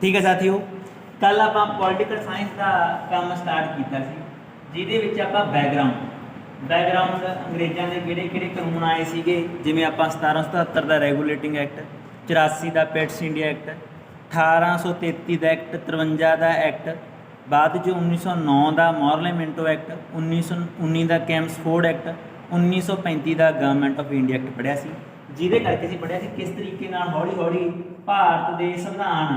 ठीक है साथियों, कल आप पॉलिटिकल साइंस का काम स्टार्ट किया जिहदे विच आपां बैकग्राउंड अंग्रेज़ों के किहड़े-किहड़े कानून आए सीगे, जिवें आपां 1777 का रेगूलेटिंग एक्ट, 84 का पेट्स इंडिया एक्ट, 1833 का एक्ट, 53 का एक्ट, बाद जो 1909 का मॉरले मिंटो एक्ट, 1919 का कैम्सफोर्ड एक्ट, 1935 का गवर्नमेंट ऑफ इंडिया एक्ट पढ़िया सी, जिहदे करके असीं पढ़िया सी किस तरीके नाल हौली हौली भारत दे संविधान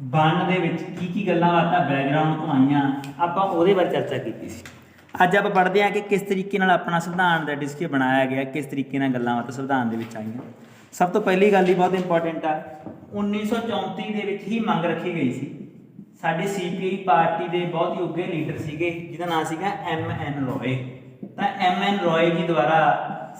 बनने दे विच की गल्लां बातां बैकग्राउंड तो आईयां, आपां उहदे बारे चर्चा कीती सी। अज आप पढ़ते हैं कि किस तरीके नाल अपना संविधान दैट इज कि बनाया गया, किस तरीके नाल गल्लां बातां संविधान दे विच आईयां। सब तो पहली गल ही बहुत इंपॉर्टेंट आ, 1934 दे विच ही मंग रखी गई सी। साडे CPI पार्टी के बहुत ही उगे लीडर सीगे जिहदा नाम सीगा MN रॉय। तो MN रॉय जी द्वारा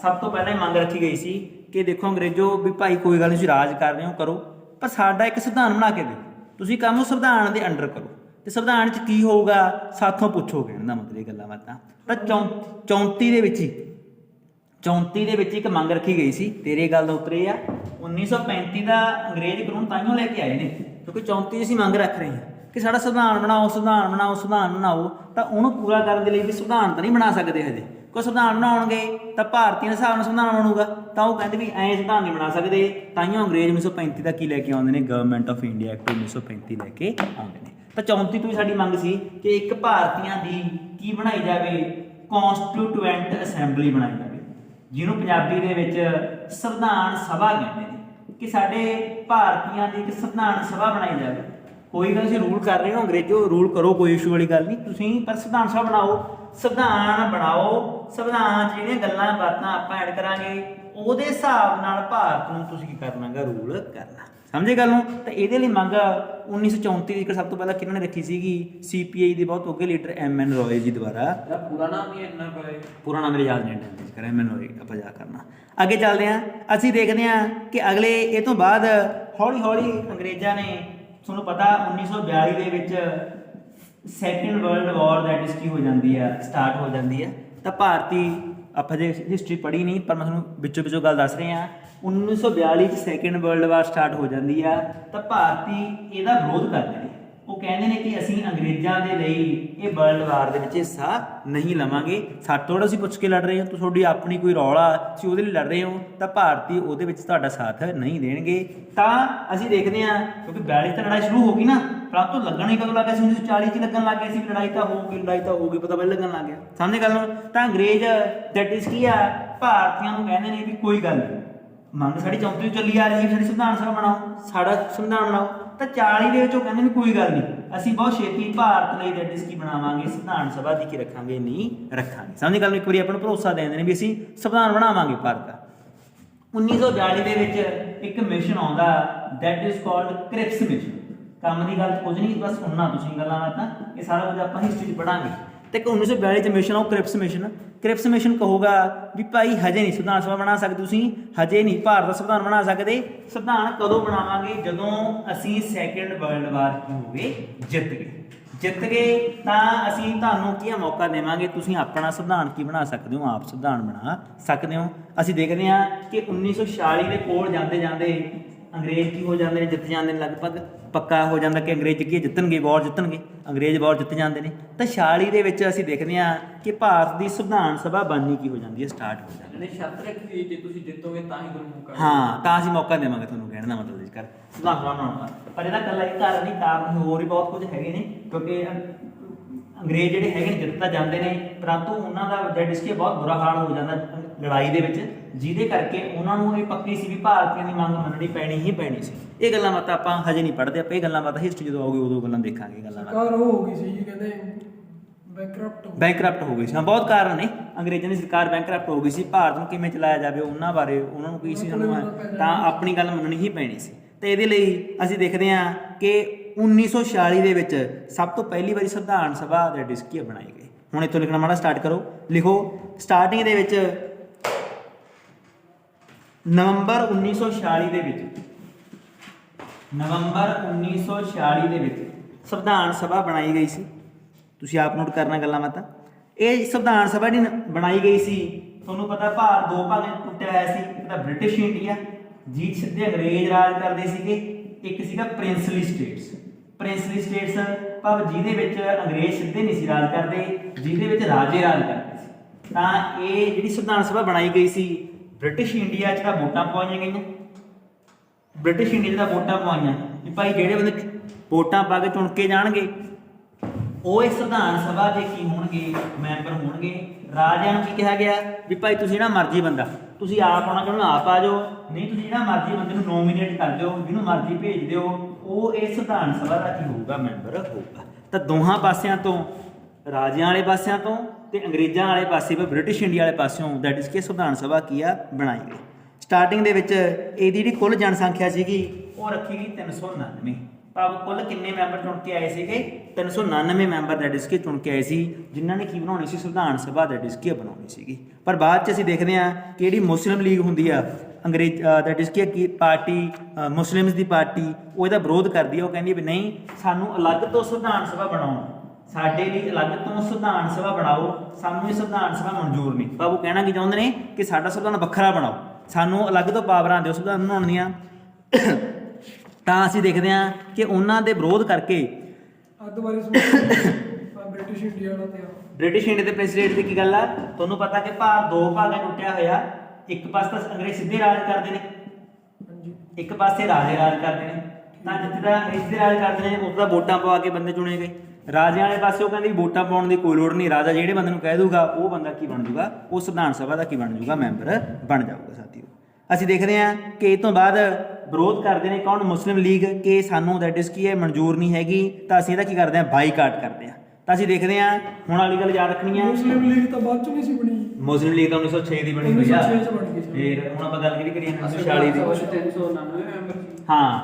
सब तो पहले मंग रखी गई सी कि देखो अंग्रेजों भी भाई कोई गल नहीं, राज कर रहे हो करो, पर साडा एक संविधान बना के दो, तुसीं काम संविधान के अंडर करो, तो संविधान च की होगा साथों पुछो, कहने का मतलब ये गल्लां बातां। तो 34 दे विच एक मंग रखी गई सी, तेरे गल उतरे आ 1935 का अंग्रेज कानून ताइयों लैके आए ने, क्योंकि 34 असीं मंग रख रहे हैं कि साडा संविधान बनाओ, संविधान बनाओ, संविधान बनाओ। तो उन्होंने पूरा करने के लिए भी संविधान तो नहीं बना सकते हजे, कोई संविधान बनाउणगे तो भारतीय हिसाब नाल संविधान बनूगा, तो वो कहते भी ऐ संविधान नहीं बना सकते, ताइयों अंग्रेज 1935 का की लैके आउंदे ने, गवर्नमेंट ऑफ इंडिया एक्ट 1935 लैके आउंदे ने। तो 34 तो साडी मंग सी कि एक भारतीयों की की बनाई जाए, कॉन्स्टिट्यूएंट असैंबली बनाई जाए, जिन्होंने पंजाबी दे विच संविधान सभा कहते हैं, कि साडे भारतीयों की एक संविधान सभा बनाई जाए। कोई गल तुसीं रूल कर रहे हो अंग्रेजों, रूल करो, कोई इशू वाली गल नहीं, तुसीं पर संविधान सभा बनाओ, संविधान बनाओ, संविधान जिहड़ियां गल्लां बातां आपां ऐड करांगे उहदे हिसाब नाल भारत नूं तुसीं की करना गा, रूल करना। समझे गल नूं? तो इहदे लई मंग 1934 ਦੀ सब तो पहला किन्होंने रखी सीगी, CPI के बहुत उगे लीडर MN रॉय जी द्वारा। पूरा नाम ही इन्ना कोई पूरा नाम मेरे याद नहीं है, MN रॉय आप जा करना। अगे चलते हैं, असीं देखते हैं कि अगले ये तो बाद हौली हौली अंग्रेज़ों ने, तुहानूं पता 1942 ਦੇ ਵਿੱਚ second world war that is की हो जाती है, स्टार्ट हो जाती है। तो भारती आप हजे हिस्टरी पढ़ी नहीं, पर मैं तुहानूं विचों विचों गल दस रहे हैं। 1942 सैकेंड वर्ल्ड वार स्टार्ट हो जाती है, तो भारती इसका विरोध करते हैं, वो कहते हैं कि असीं अंग्रेज़ों के लिए ये वर्ल्ड वार के हिस्सा नहीं लवांगे, साडे तो असीं पुछ के लड़ रहे हो, तो तुहाडी अपनी कोई रौला तुसीं उहदे लई लड़ रहे हो, तो भारती उहदे विच तुहाडा साथ नहीं देणगे। तो असीं देखते हैं क्योंकि 42 तो लड़ाई शुरू हो गई ना, परंतु लगन ही कदों लग गया, 1940 लगन लग गया, लड़ाई तो होगी, पता पहले लगन लग गया। समझे गल नूं? तो अंग्रेज दैट इज की आ भारतीयों को कहते हैं भी कोई गल नहीं, मंग साडी 34 चली आ रही, साडी संविधान सभा बनाओ, साडा संविधान बनाओ। तो 40 ਦੇ ਵਿੱਚ ਉਹ ਕਹਿੰਦੇ ਨੇ कोई गल नहीं, ਅਸੀਂ बहुत छेती भारत ਲਈ दैट इज की बनावांगे, संविधान सभा ਦੀ ਕੀ ਰੱਖਾਂਗੇ, नहीं ਰੱਖਾਂਗੇ। समझ गल? एक बार ਆਪਾਂ ਨੂੰ ਭਰੋਸਾ ਦੇ ਦਿੰਦੇ ਨੇ ਵੀ ਅਸੀਂ ਸੰਵਿਧਾਨ ਬਣਾਵਾਂਗੇ ਭਾਰਤ ਦਾ। 1942 ਦੇ ਵਿੱਚ ਇੱਕ ਮਿਸ਼ਨ ਆਉਂਦਾ that is called Cripps mission. ਕੰਮ ਦੀ ਗੱਲ ਕੁਝ ਨਹੀਂ, ਬਸ ਸੁਣਨਾ ਤੁਸੀਂ ਗੱਲਾਂ ਬਾਤਾਂ, ਇਹ ਸਾਰਾ ਕੁਝ ਆਪਾਂ ਹਿਸਟਰੀ 'ਚ ਪੜਾਂਗੇ। ਤੇ 1942 ਚ ਮਿਸ਼ਨ ਆਉ ਕ੍ਰਿਪਸ ਮਿਸ਼ਨ ਕਹੂਗਾ ਵੀ ਭਾਈ ਹਜੇ ਨਹੀਂ ਸੰਵਿਧਾਨ ਸਭਾ ਬਣਾ ਸਕਦੇ, ਤੁਸੀਂ ਹਜੇ ਨਹੀਂ ਭਾਰਤ ਦਾ ਸੰਵਿਧਾਨ ਬਣਾ ਸਕਦੇ, ਸੰਵਿਧਾਨ ਕਦੋਂ ਬਣਾਵਾਂਗੇ, ਜਦੋਂ ਅਸੀਂ ਸੈਕੰਡ ਵਰਲਡ ਵਾਰ ਕੀ ਹੋਵੇ ਜਿੱਤ ਗਏ ਤਾਂ ਅਸੀਂ ਤੁਹਾਨੂੰ ਕੀ ਮੌਕਾ ਦੇਵਾਂਗੇ, ਤੁਸੀਂ ਆਪਣਾ ਸੰਵਿਧਾਨ ਕੀ ਬਣਾ ਸਕਦੇ ਹੋ, ਆਪ ਸੰਵਿਧਾਨ ਬਣਾ ਸਕਦੇ ਹੋ। ਅਸੀਂ ਦੇਖਦੇ ਹਾਂ ਕਿ 1946 ਦੇ ਕੋਲ ਜਾਂਦੇ ਜਾਂਦੇ अंग्रेज की हो जाते हैं, जित जाते हैं, लगभग पक्का हो जाता कि अंग्रेज की जितणगे, वॉर जितणगे, अंग्रेज वॉर जित जाते हैं। तो 46 ਦੇ ਵਿੱਚ ਅਸੀਂ ਦੇਖਦੇ ਹਾਂ कि भारत की संविधान सभा बननी की हो जाती है, स्टार्ट हो जाती है। शर्त रखी जे तुसीं जितोगे तां ही तुहानूं मौका, हाँ तो ਅਸੀਂ मौका देवांगे ਤੁਹਾਨੂੰ, ਕਹਿਣ ਦਾ ਮਤਲਬ ਇਸ ਕਰ ਸੰਵਿਧਾਨ ਬਣਾਉਣ। ਪਰ ਇਹਦਾ ਇਕੱਲਾ ਹੀ ਕਾਰਨ ਨਹੀਂ, ਕਾਰਨ ਹੋਰ ਵੀ ਬਹੁਤ ਕੁਝ ਹੈਗੇ ਨੇ, ਕਿਉਂਕਿ अंग्रेज ਜਿਹੜੇ ਹੈਗੇ ਨੇ ਜਿੱਤ ਤਾਂ ਜਾਂਦੇ ਨੇ, ਪਰੰਤੂ ਉਹਨਾਂ ਦਾ ਜੈਡ ਇਸਕੇ ਬਹੁਤ ਬੁਰਾ ਹਾਲ ਹੋ ਜਾਂਦਾ ਲੜਾਈ ਦੇ ਵਿੱਚ, ਜਿਹਦੇ ਕਰਕੇ ਉਹਨਾਂ ਨੂੰ ਇਹ ਪੱਕੀ ਸੀ ਵੀ ਭਾਰਤੀਆਂ ਦੀ ਮੰਗ ਮੰਨਣੀ ਪੈਣੀ ਹੀ ਪੈਣੀ ਸੀ। ਇਹ ਗੱਲਾਂ ਬਾਤਾਂ ਆਪਾਂ ਹਜੇ ਨਹੀਂ ਪੜ੍ਹਦੇ, ਆਪਾਂ ਇਹ ਗੱਲਾਂ ਬਾਤਾਂ ਹਿਸਟਰੀ ਜਦੋਂ ਆਊਗੀ ਉਦੋਂ ਗੱਲਾਂ ਦੇਖਾਂਗੇ। ਗੱਲਾਂ ਸਰਕਾਰ ਉਹ ਹੋ ਗਈ ਸੀ ਜੀ, ਕਹਿੰਦੇ ਬੈਂਕਰਪਟ ਹੋ ਗਈ ਸੀ। ਹਾਂ ਬਹੁਤ ਕਾਰਨ ਨੇ, ਅੰਗਰੇਜ਼ਾਂ ਦੀ ਸਰਕਾਰ ਬੈਂਕਰਪਟ ਹੋ ਗਈ ਸੀ, ਭਾਰਤ ਨੂੰ ਕਿਵੇਂ ਚਲਾਇਆ ਜਾਵੇ ਉਹਨਾਂ ਬਾਰੇ ਉਹਨਾਂ ਨੂੰ ਕੀ ਸੀ, ਤਾਂ ਆਪਣੀ ਗੱਲ ਮੰਨਣੀ ਹੀ ਪੈਣੀ ਸੀ। ਤੇ ਇਹਦੇ ਲਈ ਅਸੀਂ ਦੇਖਦੇ ਹਾਂ ਕਿ 1946 ਦੇ ਵਿੱਚ ਸਭ ਤੋਂ ਪਹਿਲੀ ਵਾਰੀ ਸੰਵਿਧਾਨ ਸਭਾ ਦੇ ਡਿਸਕੀ ਬਣਾਈ ਗਈ। ਹੁਣ ਇੱਥੋਂ ਲਿਖਣਾ ਮਾੜਾ ਸਟਾਰਟ ਕਰੋ, ਲਿਖੋ ਸਟਾਰਟਿੰਗ ਦੇ ਵਿੱਚ ਨਵੰਬਰ 1946 ਦੇ ਵਿੱਚ, ਨਵੰਬਰ 1946 ਦੇ ਵਿੱਚ ਸੰਵਿਧਾਨ ਸਭਾ ਬਣਾਈ ਗਈ ਸੀ। ਤੁਸੀਂ ਆਪ ਨੋਟ ਕਰਨਾ ਗੱਲਾਂ ਬਾਤਾਂ। ਇਹ ਸੰਵਿਧਾਨ ਸਭਾ ਜਿਹੜੀ ਬਣਾਈ ਗਈ ਸੀ, ਤੁਹਾਨੂੰ ਪਤਾ ਭਾਰਤ ਦੋ ਭਾਗਾਂ 'ਚ ਟੁੱਟਿਆ ਹੋਇਆ ਸੀ, ਇੱਕ ਤਾਂ ਬ੍ਰਿਟਿਸ਼ ਇੰਡੀਆ ਜਿਹਦੇ ਸਿੱਧੇ ਅੰਗਰੇਜ਼ ਰਾਜ ਕਰਦੇ ਸੀਗੇ, ਇੱਕ ਸੀਗਾ ਪ੍ਰਿੰਸਲੀ ਸਟੇਟਸ। ਪ੍ਰਿੰਸਲੀ ਸਟੇਟਸ ਭਾਵ ਜਿਹਦੇ ਵਿੱਚ ਅੰਗਰੇਜ਼ ਸਿੱਧੇ ਨਹੀਂ ਸੀ ਰਾਜ ਕਰਦੇ, ਜਿਹਦੇ ਵਿੱਚ ਰਾਜੇ ਰਾਜ ਕਰਦੇ ਸੀ। ਤਾਂ ਇਹ ਜਿਹੜੀ ਸੰਵਿਧਾਨ ਸਭਾ ਬਣਾਈ ਗਈ ਸੀ ਬ੍ਰਿਟਿਸ਼ ਇੰਡੀਆ 'ਚ ਤਾਂ ਵੋਟਾਂ ਪਵਾਈਆਂ ਗਈਆਂ, ਬ੍ਰਿਟਿਸ਼ ਇੰਡੀਆ 'ਚ ਤਾਂ ਵੋਟਾਂ ਪਵਾਈਆਂ ਵੀ ਭਾਈ ਜਿਹੜੇ ਬੰਦੇ ਵੋਟਾਂ ਪਾ ਕੇ ਚੁਣ ਕੇ ਜਾਣਗੇ ਉਹ ਇਸ ਸੰਵਿਧਾਨ ਸਭਾ ਦੇ ਕੀ ਹੋਣਗੇ, ਮੈਂਬਰ ਹੋਣਗੇ। ਰਾਜਿਆਂ ਨੂੰ ਕੀ ਕਿਹਾ ਗਿਆ ਵੀ ਭਾਈ ਤੁਸੀਂ ਜਿਹੜਾ ਮਰਜ਼ੀ ਬੰਦਾ ਤੁਸੀਂ ਆਪ ਆਉਣਾ ਚਾਹੁੰਦੇ ਆਪ ਆ ਜਾਓ, ਨਹੀਂ ਤੁਸੀਂ ਜਿਹੜਾ ਮਰਜ਼ੀ ਬੰਦੇ ਨੂੰ ਨੋਮੀਨੇਟ ਕਰ ਦਿਓ, ਜਿਹਨੂੰ ਮਰਜ਼ੀ ਭੇਜ ਦਿਓ, ਉਹ ਇਸ ਸੰਵਿਧਾਨ ਸਭਾ ਦਾ ਕੀ ਹੋਊਗਾ, ਮੈਂਬਰ ਹੋਊਗਾ। ਤਾਂ ਦੋਹਾਂ ਪਾਸਿਆਂ ਤੋਂ, ਰਾਜਿਆਂ ਵਾਲੇ ਪਾਸਿਆਂ ਤੋਂ ਤੇ ਅੰਗਰੇਜ਼ਾਂ ਵਾਲੇ ਪਾਸੇ ਪਰ ਬ੍ਰਿਟਿਸ਼ ਇੰਡੀਆ ਵਾਲੇ ਪਾਸਿਓਂ ਦੈਟ ਇਜ਼ ਕਿ ਸੰਵਿਧਾਨ ਸਭਾ ਕੀ ਆ ਬਣਾਈ ਗਈ। ਸਟਾਰਟਿੰਗ ਦੇ ਵਿੱਚ ਇਹਦੀ ਜਿਹੜੀ ਕੁੱਲ ਜਨਸੰਖਿਆ ਸੀਗੀ ਉਹ ਰੱਖੀ ਗਈ 399। ਭਾਵ ਕੁੱਲ ਕਿੰਨੇ ਮੈਂਬਰ ਚੁਣ ਕੇ ਆਏ ਸੀਗੇ, 399 ਮੈਂਬਰ ਦੈਟ ਇਜ਼ ਕਿ ਚੁਣ ਕੇ ਆਏ ਸੀ, ਜਿਨ੍ਹਾਂ ਨੇ ਕੀ ਬਣਾਉਣੀ ਸੀ, ਸੰਵਿਧਾਨ ਸਭਾ ਦੈਟ ਇਜ਼ ਕਿ ਬਣਾਉਣੀ ਸੀਗੀ। ਪਰ ਬਾਅਦ 'ਚ ਅਸੀਂ ਦੇਖਦੇ ਹਾਂ ਕਿ ਜਿਹੜੀ ਮੁਸਲਿਮ ਲੀਗ ਹੁੰਦੀ ਆ ਅੰਗਰੇਜ਼ ਦੈਟ ਇਜ਼ ਕਿ ਪਾਰਟੀ, ਮੁਸਲਿਮਸ ਦੀ ਪਾਰਟੀ, ਉਹ ਇਹਦਾ ਵਿਰੋਧ ਕਰਦੀ ਹੈ। ਉਹ ਕਹਿੰਦੀ ਵੀ ਨਹੀਂ, ਸਾਨੂੰ ਅਲੱਗ ਤੋਂ ਸੰਵਿਧਾਨ ਸਭਾ ਬਣਾਓ, ਸਾਡੇ ਲਈ ਅਲੱਗ ਤੋਂ ਸੰਵਿਧਾਨ ਸਭਾ ਬਣਾਓ, ਸਾਨੂੰ ਇਹ ਸੰਵਿਧਾਨ ਸਭਾ ਮਨਜ਼ੂਰ ਨਹੀਂ। ਭਾਵ ਉਹ ਕਹਿਣਾ ਕੀ ਚਾਹੁੰਦੇ ਨੇ ਕਿ ਸਾਡਾ ਸੰਵਿਧਾਨ ਵੱਖਰਾ ਬਣਾਓ, ਸਾਨੂੰ ਅਲੱਗ ਤੋਂ ਪਾਵਰਾਂ ਦਿਓ ਸੰਵਿਧਾਨ ਬਣਾਉਣ ਦੀਆਂ। ਤਾਂ ਅਸੀਂ ਦੇਖਦੇ ਹਾਂ ਕਿ ਉਹਨਾਂ ਦੇ ਵਿਰੋਧ ਕਰਕੇ ਬ੍ਰਿਟਿਸ਼ ਇੰਡੀਆ ਦਾ ਤੇ ਬ੍ਰਿਟਿਸ਼ ਇੰਡੀਆ ਦੇ ਪ੍ਰੈਜ਼ੀਡੈਂਟ ਦੀ ਕੀ ਗੱਲ ਆ, ਤੁਹਾਨੂੰ ਪਤਾ ਕਿ ਭਾਰਤ ਦੋ ਭਾਗਾਂ 'ਚ ਟੁੱਟਿਆ ਹੋਇਆ। ਇੱਕ ਪਾਸੇ ਤਾਂ ਅੰਗਰੇਜ਼ ਸਿੱਧੇ ਰਾਜ ਕਰਦੇ ਨੇ, ਇੱਕ ਪਾਸੇ ਰਾਜੇ ਰਾਜ ਕਰਦੇ ਨੇ। ਤਾਂ ਜਿੱਥੇ ਦਾ ਅੰਗਰੇਜ਼ ਸਿੱਧੇ ਰਾਜ ਕਰਦੇ ਨੇ ਉੱਥੇ ਦਾ ਵੋਟਾਂ ਪਵਾ ਕੇ ਬੰਦੇ ਚੁਣੇ ਗਏ। ਰਾਜਿਆਂ ਵਾਲੇ ਪਾਸੇ ਉਹ ਕਹਿੰਦੇ ਵੋਟਾਂ ਪਾਉਣ ਦੀ ਕੋਈ ਲੋੜ ਨਹੀਂ, ਰਾਜਾ ਜਿਹੜੇ ਬੰਦੇ ਨੂੰ ਕਹਿ ਦੂਗਾ ਉਹ ਬੰਦਾ ਕੀ ਬਣ ਜੂਗਾ, ਉਹ ਸੰਵਿਧਾਨ ਸਭਾ ਦਾ ਕੀ ਬਣ ਜੂਗਾ, ਮੈਂਬਰ ਬਣ ਜਾਊਗਾ। ਸਾਥੀਓ ਅਸੀਂ ਦੇਖਦੇ ਹਾਂ ਕਿ ਇਹ ਤੋਂ ਬਾਅਦ ਵਿਰੋਧ ਕਰਦੇ ਨੇ ਕੌਣ, ਮੁਸਲਿਮ ਲੀਗ, ਕਿ ਸਾਨੂੰ ਦੈਟ ਇਜ਼ ਕੀ ਹੈ ਮਨਜ਼ੂਰ ਨਹੀਂ ਹੈਗੀ। ਤਾਂ ਅਸੀਂ ਇਹਦਾ ਕੀ ਕਰਦੇ ਹਾਂ, ਬਾਈਕਾਟ ਕਰਦੇ ਹਾਂ। ਤਾਂ ਅਸੀਂ ਦੇਖਦੇ ਹਾਂ ਹੁਣ ਵਾਲੀ ਗੱਲ ਯਾਦ ਰੱਖਣੀ ਹੈ, ਮੁਸਲਿਮ ਲੀਗ ਤਾਂ ਬਾਅਦ ਚ ਨਹੀਂ ਸੀ ਬਣੀ, ਮੁਸਲਿਮ ਲੀਗ ਤਾਂ 1906 ਦੀ ਬਣੀ ਹੋਈ ਆ। 1906 ਚ ਬਣ ਗਈ ਸੀ। ਫਿਰ ਹੁਣ ਆਪਾਂ ਗੱਲ ਕਿਹੜੀ ਕਰੀਏ, 1946 ਦੀ। 399 ਮੈਂਬਰ ਸੀ। ਹਾਂ,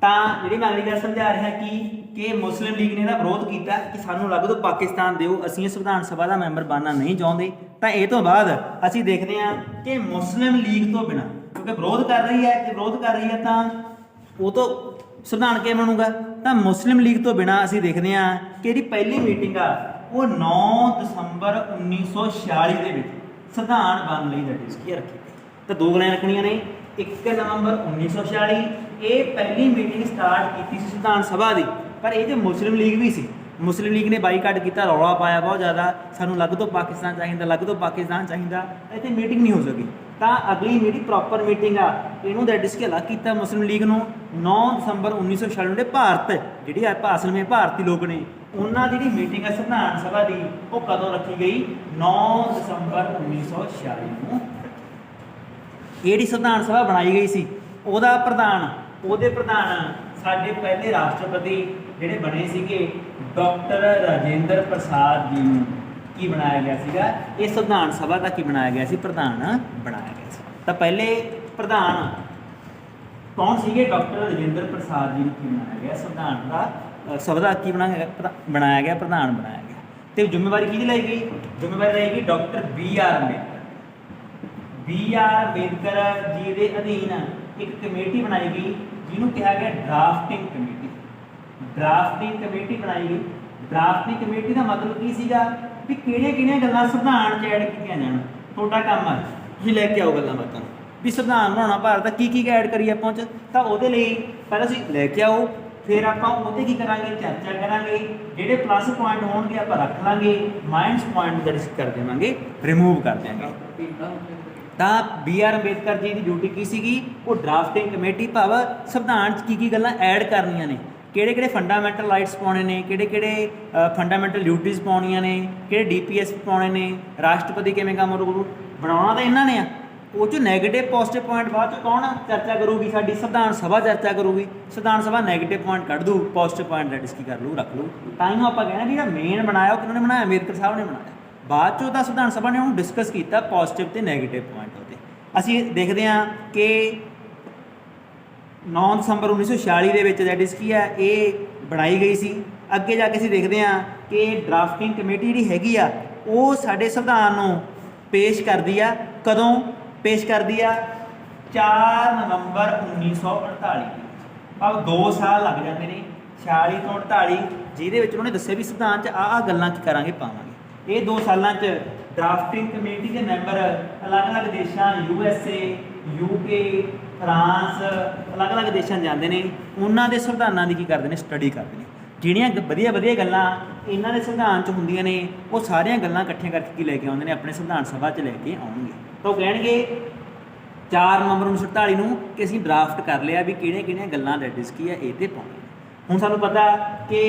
ਤਾਂ ਜਿਹੜੀ ਮੈਂ ਅਗਲੀ ਗੱਲ ਸਮਝਾ ਰਿਹਾ ਕਿ ਮੁਸਲਿਮ ਲੀਗ ਨੇ ਇਹਦਾ ਵਿਰੋਧ ਕੀਤਾ ਕਿ ਸਾਨੂੰ ਅਲੱਗ ਤੋਂ ਪਾਕਿਸਤਾਨ ਦਿਓ, ਅਸੀਂ ਇਹ ਸੰਵਿਧਾਨ ਸਭਾ ਦਾ ਮੈਂਬਰ ਬਣਨਾ ਨਹੀਂ ਚਾਹੁੰਦੇ। ਤਾਂ ਇਹ ਤੋਂ ਬਾਅਦ ਅਸੀਂ ਦੇਖਦੇ ਹਾਂ ਕਿ ਮੁਸਲਿਮ ਲੀਗ ਤੋਂ ਬਿਨਾਂ, ਕਿਉਂਕਿ ਵਿਰੋਧ ਕਰ ਰਹੀ ਹੈ, ਕਿ ਵਿਰੋਧ ਕਰ ਰਹੀ ਹੈ ਤਾਂ ਉਹ ਤੋਂ ਸੰਵਿਧਾਨ ਕਿਵੇਂ ਬਣੂਗਾ। ਤਾਂ ਮੁਸਲਿਮ ਲੀਗ ਤੋਂ ਬਿਨਾਂ ਅਸੀਂ ਦੇਖਦੇ ਹਾਂ ਕਿ ਇਹਦੀ ਪਹਿਲੀ ਮੀਟਿੰਗ ਆ ਉਹ 9 ਦਸੰਬਰ 1946 ਦੇ ਵਿੱਚ ਸੰਵਿਧਾਨ ਬਣਨ ਲਈ ਦੈਟ ਇਜ਼ ਕੀ ਰੱਖੀ ਗਈ। ਤਾਂ ਦੋ ਗੱਲਾਂ ਰੱਖਣੀਆਂ ਨੇ, 1 ਨਵੰਬਰ 1946 ਇਹ ਪਹਿਲੀ ਮੀਟਿੰਗ ਸਟਾਰਟ ਕੀਤੀ ਸੀ ਸੰਵਿਧਾਨ ਸਭਾ ਦੀ, ਪਰ ਇਹ 'ਚ ਮੁਸਲਿਮ ਲੀਗ ਵੀ ਸੀ। ਮੁਸਲਿਮ ਲੀਗ ਨੇ ਬਾਈਕਾਟ ਕੀਤਾ, ਰੌਲਾ ਪਾਇਆ ਬਹੁਤ ਜ਼ਿਆਦਾ, ਸਾਨੂੰ ਅਲੱਗ ਤੋਂ ਪਾਕਿਸਤਾਨ ਚਾਹੀਦਾ, ਅਲੱਗ ਤੋਂ ਪਾਕਿਸਤਾਨ ਚਾਹੀਦਾ, ਇੱਥੇ ਮੀਟਿੰਗ ਨਹੀਂ ਹੋ ਸਕੀ। ਤਾਂ ਅਗਲੀ ਜਿਹੜੀ ਪ੍ਰੋਪਰ ਮੀਟਿੰਗ ਆ ਇਹਨੂੰ ਦੈਟ ਇਜ਼ ਕਿ ਅਲੱਗ ਕੀਤਾ ਮੁਸਲਿਮ ਲੀਗ ਨੂੰ 9 ਦਸੰਬਰ 1946 ਨੂੰ। ਭਾਰਤ ਜਿਹੜੀ ਅਸਲ ਵਿੱਚ ਭਾਰਤੀ ਲੋਕ ਨੇ ਉਹਨਾਂ ਦੀ ਜਿਹੜੀ ਮੀਟਿੰਗ ਹੈ ਸੰਵਿਧਾਨ ਸਭਾ ਦੀ ਉਹ ਕਦੋਂ ਰੱਖੀ ਗਈ, 9 ਦਸੰਬਰ 1946 ਨੂੰ। ਇਹ ਜਿਹੜੀ ਸੰਵਿਧਾਨ ਸਭਾ ਬਣਾਈ ਗਈ ਸੀ ਉਹਦੇ ਪ੍ਰਧਾਨ ਸਾਡੇ ਪਹਿਲੇ ਰਾਸ਼ਟਰਪਤੀ ਜਿਹੜੇ ਬਣੇ ਸੀਗੇ ਡਾਕਟਰ ਰਾਜਿੰਦਰ ਪ੍ਰਸਾਦ ਜੀ ਨੂੰ ਕੀ ਬਣਾਇਆ ਗਿਆ ਸੀਗਾ, ਇਹ ਸੰਵਿਧਾਨ ਸਭਾ ਦਾ ਕੀ ਬਣਾਇਆ ਗਿਆ ਸੀ, ਪ੍ਰਧਾਨ ਬਣਾਇਆ ਗਿਆ ਸੀ। ਤਾਂ ਪਹਿਲੇ ਪ੍ਰਧਾਨ ਕੌਣ ਸੀਗੇ, ਡਾਕਟਰ ਰਾਜਿੰਦਰ ਪ੍ਰਸਾਦ ਜੀ ਨੂੰ ਕੀ ਬਣਾਇਆ ਗਿਆ, ਸੰਵਿਧਾਨ ਦਾ ਸਭਾ ਦਾ ਕੀ ਬਣਾਇਆ ਗਿਆ, ਪ੍ਰਧਾਨ ਬਣਾਇਆ ਗਿਆ। ਤੇ ਜ਼ਿੰਮੇਵਾਰੀ ਕਿਹਦੀ ਲਈ ਗਈ, ਜ਼ਿੰਮੇਵਾਰੀ ਲਈ ਗਈ doctor BR Ambedkar. BR Ambedkar ji ਦੇ ਅਧੀਨ ਇੱਕ ਕਮੇਟੀ ਬਣਾਈ ਗਈ ਜਿਹਨੂੰ ਕਿਹਾ ਗਿਆ ਡਰਾਫਟਿੰਗ ਕਮੇਟੀ। ਡਰਾਫਟਿੰਗ ਕਮੇਟੀ ਬਣਾਈ ਗਈ। ਡਰਾਫਟਿੰਗ ਕਮੇਟੀ ਦਾ ਮਤਲਬ ਕੀ ਸੀਗਾ ਵੀ ਕਿਹੜੀਆਂ ਗੱਲਾਂ ਸੰਵਿਧਾਨ 'ਚ ਐਡ ਕੀਤੀਆਂ ਜਾਣ। ਤੁਹਾਡਾ ਕੰਮ ਆ ਤੁਸੀਂ ਲੈ ਕੇ ਆਓ ਗੱਲਾਂ ਬਾਤਾਂ ਵੀ ਸੰਵਿਧਾਨ ਬਣਾਉਣਾ ਭਾਰਤ ਦਾ, ਕੀ ਐਡ ਕਰੀਏ ਆਪਾਂ 'ਚ। ਤਾਂ ਉਹਦੇ ਲਈ ਪਹਿਲਾਂ ਤੁਸੀਂ ਲੈ ਕੇ ਆਓ, ਫਿਰ ਆਪਾਂ ਉਹਦੇ ਕੀ ਕਰਾਂਗੇ, ਚਰਚਾ ਕਰਾਂਗੇ, ਜਿਹੜੇ ਪਲੱਸ ਪੁਆਇੰਟ ਹੋਣਗੇ ਆਪਾਂ ਰੱਖ ਲਾਂਗੇ, ਮਾਈਨਸ ਪੁਆਇੰਟ ਜਿਹੜੀ ਕਰ ਦੇਵਾਂਗੇ, ਰਿਮੂਵ ਕਰ ਦਿਆਂਗੇ। ਤਾਂ BR ਅੰਬੇਦਕਰ ਜੀ ਦੀ ਡਿਊਟੀ ਕੀ ਸੀਗੀ, ਉਹ ਡਰਾਫਟਿੰਗ ਕਮੇਟੀ ਭਾਵ ਸੰਵਿਧਾਨ 'ਚ ਕੀ ਗੱਲਾਂ ਐਡ ਕਰਨੀਆਂ ਨੇ, ਕਿਹੜੇ ਫੰਡਾਮੈਂਟਲ ਰਾਈਟਸ ਪਾਉਣੇ ਨੇ, ਕਿਹੜੇ ਫੰਡਾਮੈਂਟਲ ਡਿਊਟੀਜ਼ ਪਾਉਣੀਆਂ ਨੇ, ਕਿਹੜੇ DPS ਪਾਉਣੇ ਨੇ, ਰਾਸ਼ਟਰਪਤੀ ਕਿਵੇਂ ਕੰਮ ਕਰੂ, ਬਣਾਉਣਾ ਤਾਂ ਇਹਨਾਂ ਨੇ ਆ। ਉਹ 'ਚ ਨੈਗੇਟਿਵ ਪੋਜ਼ਿਟਿਵ ਪੁਆਇੰਟ ਬਾਅਦ 'ਚ ਕੌਣ ਚਰਚਾ ਕਰੂਗੀ, ਸਾਡੀ ਸੰਵਿਧਾਨ ਸਭਾ ਚਰਚਾ ਕਰੂਗੀ। ਸੰਵਿਧਾਨ ਸਭਾ ਨੈਗੇਟਿਵ ਪੁਆਇੰਟ ਕੱਢ ਦੂ, ਪੋਜ਼ਿਟਿਵ ਪੁਆਇੰਟ ਦੈਟ ਇਜ਼ ਕੀ ਕਰ ਲੂ, ਰੱਖ ਲੂ। ਤਾਂ ਹੀ ਆਪਾਂ ਕਹਿਣਾ ਜਿਹੜਾ ਮੇਨ ਬਣਾਇਆ ਉਹ ਕਿਹਨਾਂ ਨੇ ਬਣਾਇਆ, ਅੰਬੇਦਕਰ ਸਾਹਿਬ ਨੇ ਬਣਾਇਆ। ਬਾਅਦ 'ਚੋਂ ਤਾਂ ਸੰਵਿਧਾਨ ਸਭਾ ਨੇ ਉਹਨੂੰ ਡਿਸਕਸ ਕੀਤਾ ਪੋਜ਼ਿਟਿਵ ਤੇ ਨੈਗੇਟਿਵ ਪੁਆਇੰਟ ਉਹਦੇ। ਅਸੀਂ ਦੇਖਦੇ ਹਾਂ ਕਿ 9 ਦਸੰਬਰ 1946 ਦੇ ਵਿੱਚ ਦੈਟ ਇਜ਼ ਕੀ ਹੈ ਇਹ ਬਣਾਈ ਗਈ ਸੀ। ਅੱਗੇ ਜਾ ਕੇ ਅਸੀਂ ਦੇਖਦੇ ਹਾਂ ਕਿ ਡਰਾਫਟਿੰਗ ਕਮੇਟੀ ਜਿਹੜੀ ਹੈਗੀ ਆ ਉਹ ਸਾਡੇ ਸੰਵਿਧਾਨ ਨੂੰ ਪੇਸ਼ ਕਰਦੀ ਆ। ਕਦੋਂ ਪੇਸ਼ ਕਰਦੀ ਆ, 4 ਨਵੰਬਰ 1948। ਭਾਵ 2 ਸਾਲ ਲੱਗ ਜਾਂਦੇ ਨੇ 46 ਤੋਂ 48, ਜਿਹਦੇ ਵਿੱਚ ਉਹਨੇ ਦੱਸਿਆ ਵੀ ਸੰਵਿਧਾਨ 'ਚ ਆਹ ਗੱਲਾਂ ਕੀ ਕਰਾਂਗੇ ਪਾਵਾਂਗੇ। ਇਹ 2 ਸਾਲਾਂ 'ਚ ਡਰਾਫਟਿੰਗ ਕਮੇਟੀ ਦੇ ਮੈਂਬਰ ਅਲੱਗ-ਅਲੱਗ ਦੇਸ਼ਾਂ USA UK ਫਰਾਂਸ ਅਲੱਗ-ਅਲੱਗ ਦੇਸ਼ਾਂ 'ਚ ਜਾਂਦੇ ਨੇ, ਉਹਨਾਂ ਦੇ ਸੰਵਿਧਾਨਾਂ ਦੀ ਕੀ ਕਰਦੇ ਨੇ, ਸਟੱਡੀ ਕਰਦੇ ਨੇ। ਜਿਹੜੀਆਂ ਵਧੀਆ ਵਧੀਆ ਗੱਲਾਂ ਇਹਨਾਂ ਦੇ ਸੰਵਿਧਾਨ 'ਚ ਹੁੰਦੀਆਂ ਨੇ, ਉਹ ਸਾਰੀਆਂ ਗੱਲਾਂ ਇਕੱਠੀਆਂ ਕਰਕੇ ਕੀ ਲੈ ਕੇ ਆਉਂਦੇ ਨੇ, ਆਪਣੇ ਸੰਵਿਧਾਨ ਸਭਾ 'ਚ ਲੈ ਕੇ ਆਉਣਗੇ। ਤਾਂ ਉਹ ਕਹਿਣਗੇ 4 ਨਵੰਬਰ 1947 ਨੂੰ ਕਿ ਅਸੀਂ ਡਰਾਫਟ ਕਰ ਲਿਆ ਵੀ ਕਿਹੜੀਆਂ ਗੱਲਾਂ ਡੈਟਿਸ ਕੀ ਹੈ ਇਹ 'ਤੇ ਪਾਉਣੀਆਂ। ਹੁਣ ਸਾਨੂੰ ਪਤਾ ਕਿ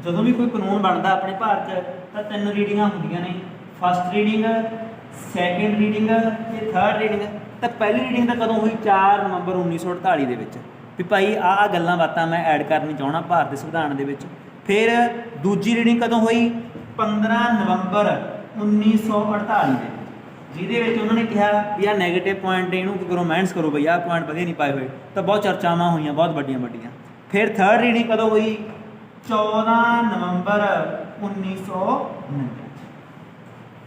ਜਦੋਂ ਵੀ ਕੋਈ ਕਾਨੂੰਨ ਬਣਦਾ ਆਪਣੇ ਭਾਰਤ 'ਚ ਤਾਂ 3 ਰੀਡਿੰਗਾਂ ਹੁੰਦੀਆਂ ਨੇ, ਫਸਟ ਰੀਡਿੰਗ, ਸੈਕੰਡ ਰੀਡਿੰਗ ਤੇ ਥਰਡ ਰੀਡਿੰਗ। ਤਾਂ ਪਹਿਲੀ ਰੀਡਿੰਗ ਤਾਂ ਕਦੋਂ ਹੋਈ? 4 ਨਵੰਬਰ 1948 ਦੇ ਵਿੱਚ, ਵੀ ਭਾਈ ਆਹ ਗੱਲਾਂ ਬਾਤਾਂ ਮੈਂ ਐਡ ਕਰਨੀ ਚਾਹੁੰਦਾ ਭਾਰਤ ਦੇ ਸੰਵਿਧਾਨ ਦੇ ਵਿੱਚ। ਫਿਰ ਦੂਜੀ ਰੀਡਿੰਗ ਕਦੋਂ ਹੋਈ? 15 ਨਵੰਬਰ 1948 ਦੇ, ਜਿਹਦੇ ਵਿੱਚ ਉਹਨਾਂ ਨੇ ਕਿਹਾ ਵੀ ਆਹ ਨੈਗੇਟਿਵ ਪੁਆਇੰਟ ਇਹਨੂੰ ਕੀ ਕਰੋ, ਮਾਈਨਸ ਕਰੋ ਬਈ, ਆਹ ਪੁਆਇੰਟ ਵਧੀਆ ਨਹੀਂ ਪਾਏ ਹੋਏ। ਤਾਂ ਬਹੁਤ ਚਰਚਾਵਾਂ ਹੋਈਆਂ, ਬਹੁਤ ਵੱਡੀਆਂ। ਫਿਰ ਥਰਡ ਰੀਡਿੰਗ ਕਦੋਂ ਹੋਈ? 14 ਨਵੰਬਰ 1949।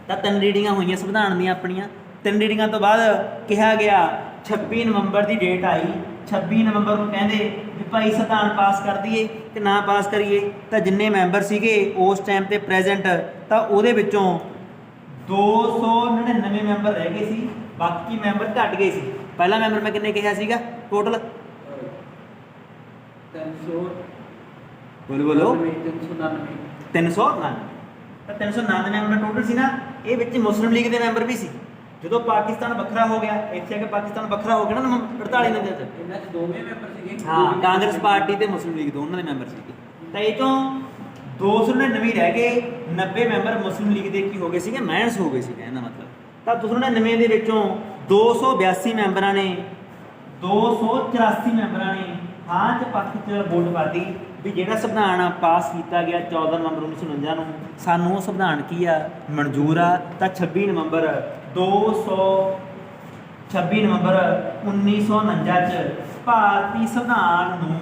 ਤਾਂ 3 ਰੀਡਿੰਗਾਂ ਹੋਈਆਂ ਸੰਵਿਧਾਨ ਦੀਆਂ ਆਪਣੀਆਂ। 3 ਰੀਡਿੰਗਾਂ ਤੋਂ ਬਾਅਦ ਕਿਹਾ ਗਿਆ 26 ਨਵੰਬਰ ਦੀ ਡੇਟ ਆਈ। 26 ਨਵੰਬਰ ਨੂੰ ਕਹਿੰਦੇ ਵੀ ਭਾਈ ਸੰਵਿਧਾਨ ਪਾਸ ਕਰ ਦਈਏ ਕਿ ਨਾ ਪਾਸ ਕਰੀਏ। ਤਾਂ ਜਿੰਨੇ ਮੈਂਬਰ ਸੀਗੇ ਉਸ ਟਾਈਮ ਤੇ ਪ੍ਰੈਜ਼ੈਂਟ, ਤਾਂ ਉਹਦੇ ਵਿੱਚੋਂ 299 ਮੈਂਬਰ ਰਹਿ ਗਏ ਸੀ, ਬਾਕੀ ਮੈਂਬਰ ਘਟ ਗਏ ਸੀ। ਪਹਿਲਾ ਮੈਂਬਰ ਮੈਂ ਕਿੰਨੇ ਕਿਹਾ ਸੀਗਾ ਟੋਟਲ? 300 ਬੋਲੋ 399 399। ਤਾਂ 399 ਮੈਂਬਰ ਟੋਟਲ ਸੀ ਨਾ, ਇਹ ਵਿੱਚ ਮੁਸਲਿਮ ਲੀਗ ਦੇ ਮੈਂਬਰ ਵੀ ਸੀ। ਜਦੋਂ ਪਾਕਿਸਤਾਨ ਵੱਖਰਾ ਹੋ ਗਿਆ, ਇੱਥੇ ਆ ਕੇ ਪਾਕਿਸਤਾਨ ਵੱਖਰਾ ਹੋ ਗਿਆ ਨਾ 48 ਦੇ ਵਿੱਚ, ਇਹਨਾਂ 'ਚ ਦੋਵੇਂ ਮੈਂਬਰ ਸੀਗੇ। ਹਾਂ, ਕਾਂਗਰਸ ਪਾਰਟੀ ਤੇ ਮੁਸਲਿਮ ਲੀਗ ਦੋਨਾਂ ਦੇ ਮੈਂਬਰ ਸੀਗੇ। ਤਾਂ ਇਹ ਚੋਂ 299 ਰਹਿ ਗਏ, 90 ਮੈਂਬਰ ਮੁਸਲਿਮ ਲੀਗ ਦੇ ਕੀ ਹੋ ਗਏ ਸੀਗੇ, ਮਾਈਨਸ ਹੋ ਗਏ ਸੀ ਕਹਿਣ ਦਾ ਮਤਲਬ। ਤਾਂ 299 ਦੇ ਵਿੱਚੋਂ 282 ਮੈਂਬਰਾਂ ਨੇ 284 ਮੈਂਬਰਾਂ ਨੇ ਹਾਂ 'ਚ ਪੱਖ 'ਚ ਵੋਟ ਪਾਤੀ ਵੀ ਜਿਹੜਾ ਸੰਵਿਧਾਨ ਪਾਸ ਕੀਤਾ ਗਿਆ 14 ਨਵੰਬਰ 1949 ਨੂੰ, ਸਾਨੂੰ ਉਹ ਸੰਵਿਧਾਨ ਕੀ ਆ, ਮਨਜ਼ੂਰ ਆ। ਤਾਂ 26 ਨਵੰਬਰ 1949 'ਚ ਭਾਰਤੀ ਸੰਵਿਧਾਨ ਨੂੰ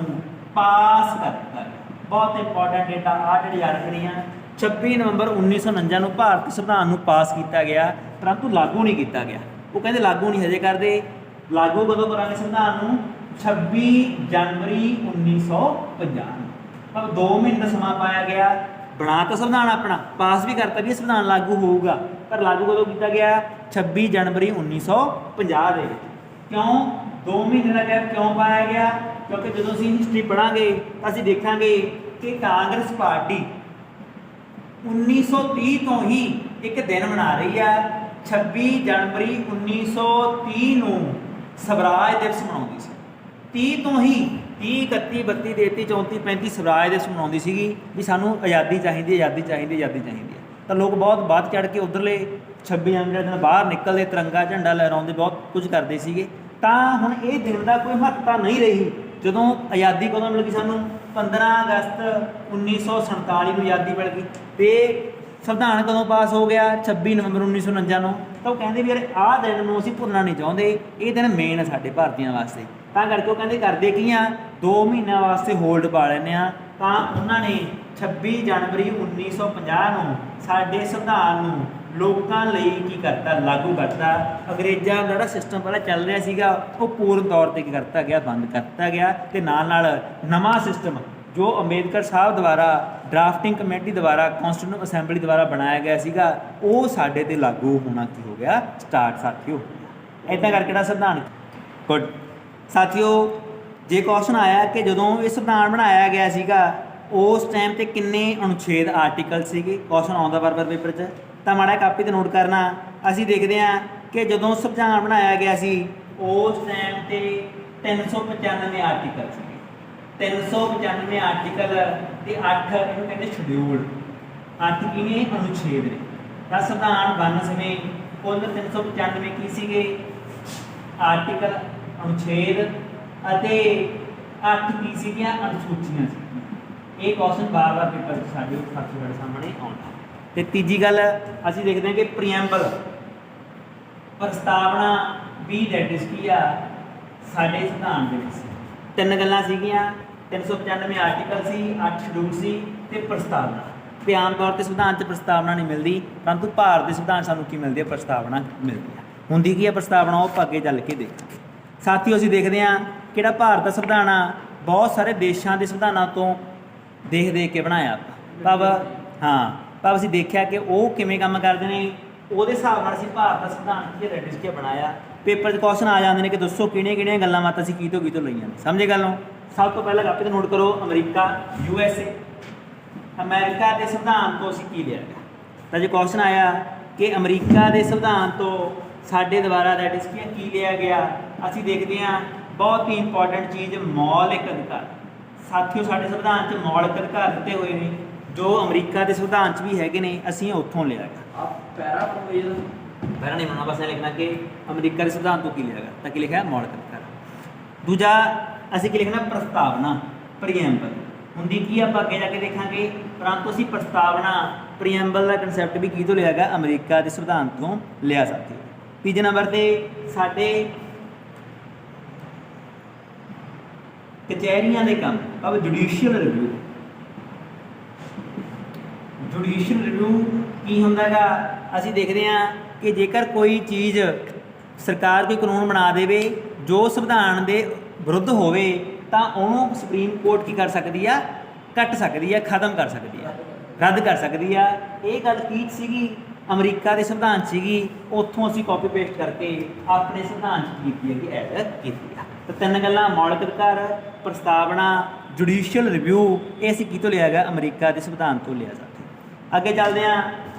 ਪਾਸ ਕਰ ਦਿੱਤਾ ਗਿਆ। ਬਹੁਤ ਇੰਪੋਰਟੈਂਟ ਡੇਟਾ ਆ ਜਿਹੜੀ ਯਾਦ ਰੱਖਣੀਆਂ। 26 ਨਵੰਬਰ 1949 ਨੂੰ ਭਾਰਤੀ ਸੰਵਿਧਾਨ ਨੂੰ ਪਾਸ ਕੀਤਾ ਗਿਆ, ਪਰੰਤੂ ਲਾਗੂ ਨਹੀਂ ਕੀਤਾ ਗਿਆ। ਉਹ ਕਹਿੰਦੇ ਲਾਗੂ ਨਹੀਂ ਹਜੇ ਕਰਦੇ, ਲਾਗੂ ਕਦੋਂ ਕਰਾਂਗੇ ਸੰਵਿਧਾਨ ਨੂੰ? 26 ਜਨਵਰੀ 1950 ਨੂੰ। ਪਰ 2 ਮਹੀਨੇ ਦਾ ਸਮਾਂ ਪਾਇਆ ਗਿਆ। ਬਣਾ ਤਾਂ ਸੰਵਿਧਾਨ ਆਪਣਾ, ਪਾਸ ਵੀ ਕਰਤਾ ਵੀ ਸੰਵਿਧਾਨ ਲਾਗੂ ਹੋਊਗਾ, ਪਰ ਲਾਗੂ ਕਦੋਂ ਕੀਤਾ ਗਿਆ? 26 ਜਨਵਰੀ 1950 ਦੇ ਵਿੱਚ। ਕਿਉਂ 2 ਮਹੀਨੇ ਦਾ ਗੈਪ ਕਿਉਂ ਪਾਇਆ ਗਿਆ? ਕਿਉਂਕਿ ਜਦੋਂ ਅਸੀਂ ਹਿਸਟਰੀ ਪੜ੍ਹਾਂਗੇ ਤਾਂ ਅਸੀਂ ਦੇਖਾਂਗੇ ਕਿ ਕਾਂਗਰਸ ਪਾਰਟੀ 1930 ਤੋਂ ਹੀ ਇੱਕ ਦਿਨ ਮਨਾ ਰਹੀ ਆ, 26 ਜਨਵਰੀ 1930 ਨੂੰ ਸਵਰਾਜ ਦਿਵਸ ਮਨਾਉਂਦੀ ਸੀ। 30 ਤੋਂ ਹੀ 30, 31, 32, 33, 34, 35 ਸਵਰਾਜ ਦਿਵਸ ਮਨਾਉਂਦੀ ਸੀਗੀ ਵੀ ਸਾਨੂੰ ਆਜ਼ਾਦੀ ਚਾਹੀਦੀ, ਆਜ਼ਾਦੀ ਚਾਹੀਦੀ, ਆਜ਼ਾਦੀ ਚਾਹੀਦੀ ਹੈ। ਤਾਂ ਲੋਕ ਬਹੁਤ ਵੱਧ ਚੜ੍ਹ ਕੇ ਉੱਧਰਲੇ 26 ਜਨਵਰੀ ਦਿਨ ਬਾਹਰ ਨਿਕਲਦੇ, ਤਿਰੰਗਾ ਝੰਡਾ ਲਹਿਰਾਉਂਦੇ, ਬਹੁਤ ਕੁਝ ਕਰਦੇ ਸੀਗੇ। ਤਾਂ ਹੁਣ ਇਹ ਦਿਨ ਦਾ ਕੋਈ ਮਹੱਤਤਾ ਨਹੀਂ ਰਹੀ। ਜਦੋਂ ਆਜ਼ਾਦੀ ਕਦੋਂ ਮਿਲ ਗਈ ਸਾਨੂੰ? 15 ਅਗਸਤ 1947 ਨੂੰ ਆਜ਼ਾਦੀ ਮਿਲ ਗਈ। ਤੇ ਸੰਵਿਧਾਨ ਕਦੋਂ ਪਾਸ ਹੋ ਗਿਆ? 26 ਨਵੰਬਰ 1949 ਨੂੰ। ਤਾਂ ਉਹ ਕਹਿੰਦੇ ਵੀ ਯਾਰ ਆਹ ਦਿਨ ਨੂੰ ਅਸੀਂ ਭੁੱਲਣਾ ਨਹੀਂ ਚਾਹੁੰਦੇ, ਇਹ ਦਿਨ ਮੇਨ ਹੈ ਸਾਡੇ ਭਾਰਤੀਆਂ ਵਾਸਤੇ। ਤਾਂ ਕਰਕੇ ਉਹ ਕਹਿੰਦੇ ਕਰਦੇ ਕੀ ਆ, 2 ਮਹੀਨਿਆਂ ਵਾਸਤੇ ਹੋਲਡ ਪਾ ਲੈਂਦੇ ਆ। ਤਾਂ ਉਹਨਾਂ ਨੇ 26 ਜਨਵਰੀ 1950 ਨੂੰ ਸਾਡੇ ਸੰਵਿਧਾਨ ਨੂੰ ਲੋਕਾਂ ਲਈ ਕੀ ਕਰਤਾ? ਲਾਗੂ ਕਰਤਾ। ਅੰਗਰੇਜ਼ਾਂ ਦਾ ਜਿਹੜਾ ਸਿਸਟਮ ਪਹਿਲਾਂ ਚੱਲ ਰਿਹਾ ਸੀਗਾ ਉਹ ਪੂਰਨ ਤੌਰ 'ਤੇ ਕੀ ਕਰਤਾ ਗਿਆ? ਬੰਦ ਕਰਤਾ ਗਿਆ। ਤੇ ਨਾਲ ਨਵਾਂ ਸਿਸਟਮ ਜੋ ਅੰਬੇਦਕਰ ਸਾਹਿਬ ਦੁਆਰਾ ਡਰਾਫਟਿੰਗ ਕਮੇਟੀ ਦੁਆਰਾ ਕੌਂਸਟੀਟਿਊਸ਼ਨ ਅਸੈਂਬਲੀ ਦੁਆਰਾ ਬਣਾਇਆ ਗਿਆ ਸੀਗਾ, ਉਹ ਸਾਡੇ 'ਤੇ ਲਾਗੂ ਹੋਣਾ ਕੀ ਹੋ ਗਿਆ? ਸਟਾਰਟ ਸਾਥੀਓ। ਇੱਦਾਂ ਕਰਕੇ ਜਿਹੜਾ ਸੰਵਿਧਾਨ ਗੁੱਡ ਸਾਥੀਓ, ਜੇ ਕੁਐਸਚਨ ਆਇਆ ਕਿ ਜਦੋਂ ਇਹ ਸੰਵਿਧਾਨ ਬਣਾਇਆ ਗਿਆ ਸੀਗਾ ਉਸ ਟਾਈਮ 'ਤੇ ਕਿੰਨੇ ਅਨੁਛੇਦ ਆਰਟੀਕਲ ਸੀਗੇ, ਕੁਐਸਚਨ ਆਉਂਦਾ ਵਾਰ-ਵਾਰ ਪੇਪਰ 'ਚ, ਤਾਂ ਮਾੜਾ ਕਾਪੀ 'ਤੇ ਨੋਟ ਕਰਨਾ। ਅਸੀਂ ਦੇਖਦੇ ਹਾਂ ਕਿ ਜਦੋਂ ਸੰਵਿਧਾਨ ਬਣਾਇਆ ਗਿਆ ਸੀ ਉਸ ਟਾਈਮ 'ਤੇ 395 ਆਰਟੀਕਲ ਸੀਗੇ। 395 ਆਰਟੀਕਲ ਤੇ 8 ਇਹਨੂੰ ਕਹਿੰਦੇ ਸ਼ਡਿਊਲ। 8 ਕੀ ਨੇ? ਅਨੁਛੇਦ ਨੇ। ਤਾਂ ਸੰਵਿਧਾਨ ਬਣਨ ਸਮੇਂ ਕੁੱਲ 395 ਕੀ ਸੀਗੇ? ਆਰਟੀਕਲ, ਅਨੁਛੇਦ ਅਤੇ 8 ਕੀ ਸੀਗੀਆਂ? ਅਨੁਸੂਚੀਆਂ ਸੀਗੀਆਂ। ਇਹ ਕੁਐਸਚਨ ਬਾਰ-ਬਾਰ ਪੇਪਰ 'ਚ ਸਾਡੇ ਸਾਹਮਣੇ ਆਉਂਦਾ। ਤੇ ਤੀਜੀ ਗੱਲ ਅਸੀਂ ਦੇਖਦੇ ਹਾਂ ਕਿ ਪ੍ਰੀਐਂਬਲ, ਪ੍ਰਸਤਾਵਨਾ ਵੀ ਦੈਟ ਇਜ਼ ਕੀ ਆ ਸਾਡੇ ਸੰਵਿਧਾਨ ਦੇ ਵਿੱਚ 3 ਗੱਲਾਂ ਸੀਗੀਆਂ। 395 ਆਰਟੀਕਲ ਸੀ, 8 ਸ਼ਡਿਊਲ ਸੀ ਤੇ ਪ੍ਰਸਤਾਵਨਾ। ਤੇ ਆਮ ਤੌਰ 'ਤੇ ਸੰਵਿਧਾਨ 'ਚ ਪ੍ਰਸਤਾਵਨਾ ਨਹੀਂ ਮਿਲਦੀ, ਪਰੰਤੂ ਭਾਰਤ ਦੇ ਸੰਵਿਧਾਨ ਸਾਨੂੰ ਕੀ ਮਿਲਦੀ ਹੈ? ਪ੍ਰਸਤਾਵਨਾ ਮਿਲਦੀ ਹੈ। ਹੁੰਦੀ ਕੀ ਹੈ ਪ੍ਰਸਤਾਵਨਾ? ਉਹ ਆਪਾਂ ਅੱਗੇ ਚੱਲ ਕੇ ਦੇਖਾਂਗੇ। ਸਾਥੀਓ, ਅਸੀਂ ਦੇਖਦੇ ਹਾਂ ਕਿਹੜਾ ਭਾਰਤ ਦਾ ਸੰਵਿਧਾਨ ਆ ਬਹੁਤ ਸਾਰੇ ਦੇਸ਼ਾਂ ਦੇ ਸੰਵਿਧਾਨਾਂ ਤੋਂ ਦੇਖ ਕੇ ਬਣਾਇਆ ਆਪਾਂ। ਭਾਵ ਅਸੀਂ ਦੇਖਿਆ ਕਿ ਉਹ ਕਿਵੇਂ ਕੰਮ ਕਰਦੇ ਨੇ, ਉਹਦੇ ਹਿਸਾਬ ਨਾਲ ਅਸੀਂ ਭਾਰਤ ਦਾ ਸੰਵਿਧਾਨ ਕੀ ਰੈਡਿਸ ਕੀ ਬਣਾਇਆ। ਪੇਪਰ 'ਚ ਕੁਐਸਚਨ ਆ ਜਾਂਦੇ ਨੇ ਕਿ ਦੱਸੋ ਕਿਹੜੀਆਂ ਗੱਲਾਂ ਬਾਤਾਂ ਅਸੀਂ ਕੀ ਤੋਂ ਲਈਆਂ ਨੇ। ਸਮਝੇ ਗੱਲ ਨੂੰ? ਸਭ ਤੋਂ ਪਹਿਲਾਂ ਕਾਪੀ ਤੇ ਨੋਟ ਕਰੋ, ਅਮਰੀਕਾ USA, ਅਮਰੀਕਾ ਦੇ ਸੰਵਿਧਾਨ ਤੋਂ ਅਸੀਂ ਕੀ ਲਿਆ ਗਿਆ। ਤਾਂ ਜੇ ਕੁਐਸਚਨ ਆਇਆ ਕਿ ਅਮਰੀਕਾ ਦੇ ਸੰਵਿਧਾਨ ਤੋਂ ਸਾਡੇ ਦੁਆਰਾ ਦੈਟ ਇਜ਼ ਕੀ ਲਿਆ ਗਿਆ, ਅਸੀਂ ਦੇਖਦੇ ਹਾਂ ਬਹੁਤ ਹੀ ਇੰਪੋਰਟੈਂਟ ਚੀਜ਼ ਮੌਲਿਕ ਅਧਿਕਾਰ। ਸਾਥੀਓ ਸਾਡੇ ਸੰਵਿਧਾਨ 'ਚ ਮੌਲਿਕ ਅਧਿਕਾਰ ਦਿੱਤੇ ਹੋਏ ਨੇ ਜੋ ਅਮਰੀਕਾ ਦੇ ਸੰਵਿਧਾਨ 'ਚ ਵੀ ਹੈਗੇ ਨੇ, ਅਸੀਂ ਉੱਥੋਂ ਲਿਆ ਗਿਆ। आप पैरा पढ़ोगे ये ਪਹਿਲਾਂ ਨਹੀਂ ਬਣਾਉਣਾ, ਬਸ ਇਹ ਲਿਖਣਾ ਕਿ ਅਮਰੀਕਾ ਦੇ ਸੰਵਿਧਾਨ ਤੋਂ ਕੀ ਲਿਆ ਗਿਆ, ਤਾਂ ਕੀ ਲਿਖਿਆ ਮੌਲਿਕ ਅਧਿਕਾਰ। ਦੂਜਾ ਅਸੀਂ ਕੀ ਲਿਖਣਾ ਪ੍ਰਸਤਾਵਨਾ, ਪ੍ਰੀਐਂਬਲ ਹੁੰਦੀ ਕੀ ਆਪਾਂ ਅੱਗੇ ਜਾ ਕੇ ਦੇਖਾਂਗੇ, ਪਰੰਤੂ ਅਸੀਂ ਪ੍ਰਸਤਾਵਨਾ ਪ੍ਰੀਐਂਬਲ ਦਾ ਕਨਸੈਪਟ ਵੀ ਕੀ ਤੋਂ ਲਿਆ ਗਿਆ, ਅਮਰੀਕਾ ਦੇ ਸੰਵਿਧਾਨ ਤੋਂ ਲਿਆ ਸਾਥੀ। ਤੀਜੇ ਨੰਬਰ ਤੇ ਸਾਡੇ ਕਚਹਿਰੀਆਂ ਦੇ ਕੰਮ ਅਬ ਜੁਡੀਸ਼ੀਅਲ ਰਿਵਿਊ। ਜੁਡੀਸ਼ੀਅਲ ਰਿਵਿਊ ਕੀ ਹੁੰਦਾ ਗਾ, ਅਸੀਂ ਦੇਖਦੇ ਹਾਂ ਕਿ ਜੇਕਰ ਕੋਈ ਚੀਜ਼ ਸਰਕਾਰ ਕੋਈ ਕਾਨੂੰਨ ਬਣਾ ਦੇਵੇ ਜੋ ਸੰਵਿਧਾਨ ਦੇ ਵਿਰੁੱਧ ਹੋਵੇ ਤਾਂ ਉਹਨੂੰ ਸੁਪਰੀਮ ਕੋਰਟ ਕੀ ਕਰ ਸਕਦੀ ਆ, ਕੱਟ ਸਕਦੀ ਆ, ਖਤਮ ਕਰ ਸਕਦੀ ਆ, ਰੱਦ ਕਰ ਸਕਦੀ ਆ। ਇਹ ਗੱਲ ਕੀ ਸੀਗੀ, ਅਮਰੀਕਾ ਦੇ ਸੰਵਿਧਾਨ ਸੀਗੀ, ਉੱਥੋਂ ਅਸੀਂ ਕਾਪੀ ਪੇਸਟ ਕਰਕੇ ਆਪਣੇ ਸੰਵਿਧਾਨ 'ਚ ਕੀਤੀ ਹੈਗੀ, ਐਡ ਕੀਤੀ ਆ। ਤਾਂ ਤਿੰਨ ਗੱਲਾਂ ਮੌਲਿਕ ਅਧਿਕਾਰ, ਪ੍ਰਸਤਾਵਨਾ, ਜੁਡੀਸ਼ੀਅਲ ਰਿਵਿਊ, ਇਹ ਅਸੀਂ ਕਿਤੋਂ ਲਿਆ ਗਿਆ, ਅਮਰੀਕਾ ਦੇ ਸੰਵਿਧਾਨ ਤੋਂ ਲਿਆ ਸਾਥੀ। ਅੱਗੇ ਚੱਲਦੇ ਹਾਂ,